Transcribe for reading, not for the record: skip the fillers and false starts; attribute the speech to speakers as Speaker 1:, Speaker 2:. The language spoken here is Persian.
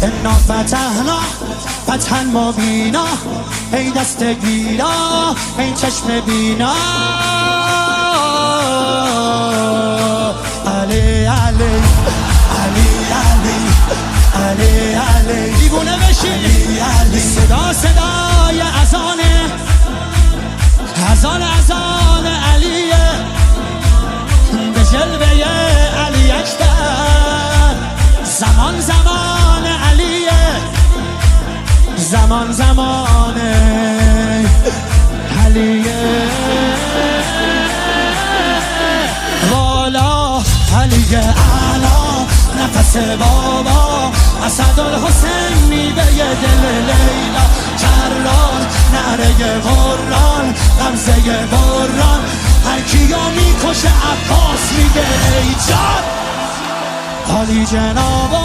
Speaker 1: انا فتحنا فتحا مبینا، ای دست گیرا ای چشم بینا. علی علی علی علی علی علی دیوونه بشی. علی علی صدا صدای اذانه، اذان علیه، به جلوه علی اکبر. زمان زمان علیه، زمان زمان علیه. والا علی اعلا نفس بابا، اسدالحسین میوه دل لیلا. کرار نعره قرآن، غمزه بران، هر کیو میکشه عباس میگه ای جان. عالی جنابا